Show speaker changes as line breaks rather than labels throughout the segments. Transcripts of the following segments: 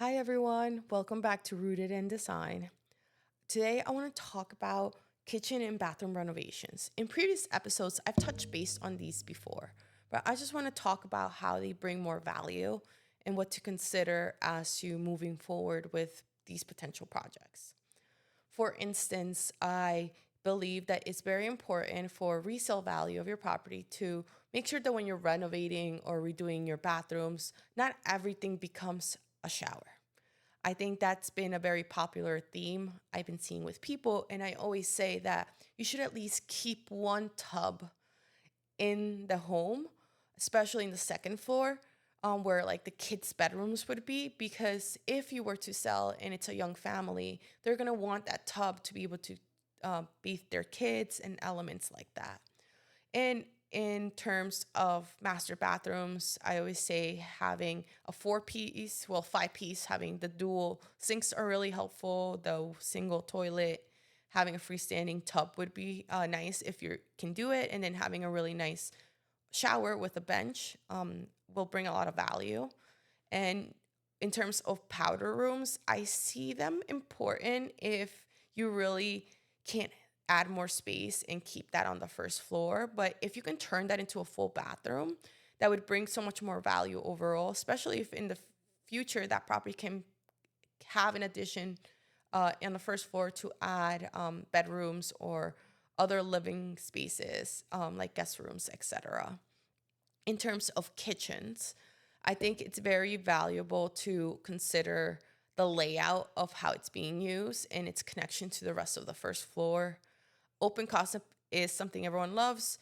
Hi everyone, welcome back to Rooted in Design. Today I want to talk about kitchen and bathroom renovations. In previous episodes, I've touched base on these before, but I just want to talk about how they bring more value and what to consider as you moving forward with these potential projects. For instance, I believe that it's very important for resale value of your property to make sure that when you're renovating or redoing your bathrooms, not everything becomes a shower. I think that's been a very popular theme I've been seeing with people. And I always say that you should at least keep one tub in the home, especially in the second floor, where like the kids' bedrooms would be. Because if you were to sell and it's a young family, they're going to want that tub to be able to bathe their kids and elements like that. And in terms of master bathrooms, I always say having a five piece, having the dual sinks are really helpful. The single toilet, having a freestanding tub would be nice if you can do it. And then having a really nice shower with a bench will bring a lot of value. And in terms of powder rooms, I see them important if you really can't add more space and keep that on the first floor. But if you can turn that into a full bathroom, that would bring so much more value overall, especially if in the future that property can have an addition on the first floor to add bedrooms or other living spaces like guest rooms, etc. In terms of kitchens, I think it's very valuable to consider the layout of how it's being used and its connection to the rest of the first floor. Open concept is something everyone loves,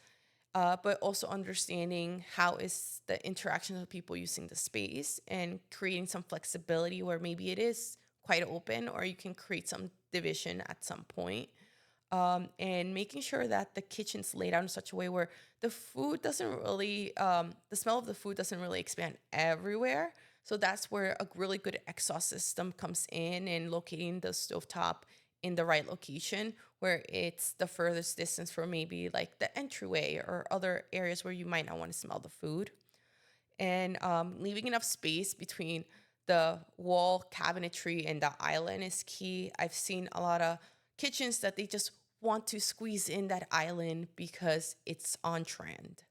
but also understanding how is the interaction of people using the space and creating some flexibility where maybe it is quite open or you can create some division at some point. And making sure that the kitchen's laid out in such a way where the food doesn't really, the smell of the food doesn't really expand everywhere. So that's where a really good exhaust system comes in and locating the stovetop in the right location where it's the furthest distance from maybe like the entryway or other areas where you might not want to smell the food. And leaving enough space between the wall cabinetry and the island is key. I've seen a lot of kitchens that they just want to squeeze in that island because it's on trend.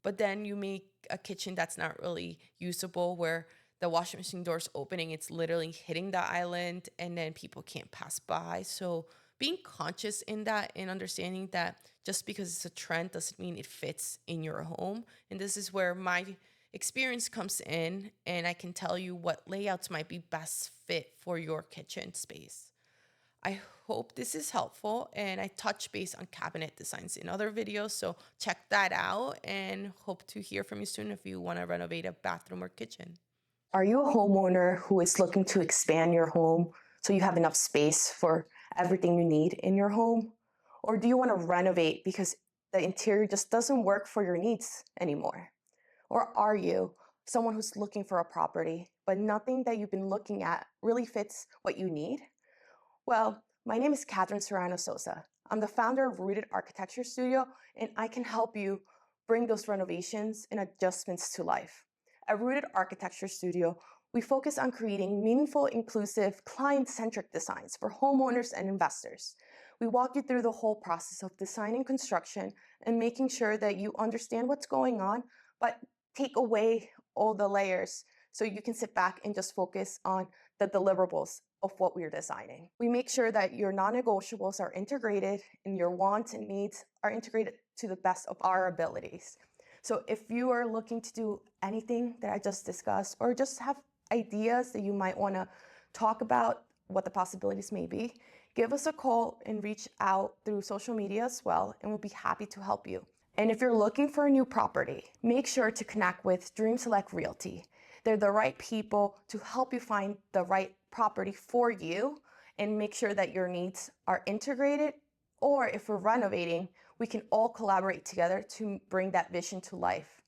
But then you make a kitchen that's not really usable where the washing machine door's opening, it's literally hitting the island and then people can't pass by. So being conscious in that and understanding that just because it's a trend doesn't mean it fits in your home. And this is where my experience comes in and I can tell you what layouts might be best fit for your kitchen space. I hope this is helpful and I touch base on cabinet designs in other videos, so check that out and hope to hear from you soon if you want to renovate a bathroom or kitchen.
Are you a homeowner who is looking to expand your home so you have enough space for everything you need in your home? Or do you want to renovate because the interior just doesn't work for your needs anymore? Or are you someone who's looking for a property, but nothing that you've been looking at really fits what you need? Well, my name is Katherine Serrano Sosa. I'm the founder of Rooted Architecture Studio, and I can help you bring those renovations and adjustments to life. At Rooted Architecture Studio, we focus on creating meaningful, inclusive, client-centric designs for homeowners and investors. We walk you through the whole process of design and construction and making sure that you understand what's going on, but take away all the layers so you can sit back and just focus on the deliverables of what we're designing. We make sure that your non-negotiables are integrated and your wants and needs are integrated to the best of our abilities. So if you are looking to do anything that I just discussed or just have ideas that you might want to talk about what the possibilities may be, give us a call and reach out through social media as well, and we'll be happy to help you. And if you're looking for a new property, make sure to connect with Dream Select Realty. They're the right people to help you find the right property for you and make sure that your needs are integrated. Or if we're renovating, we can all collaborate together to bring that vision to life.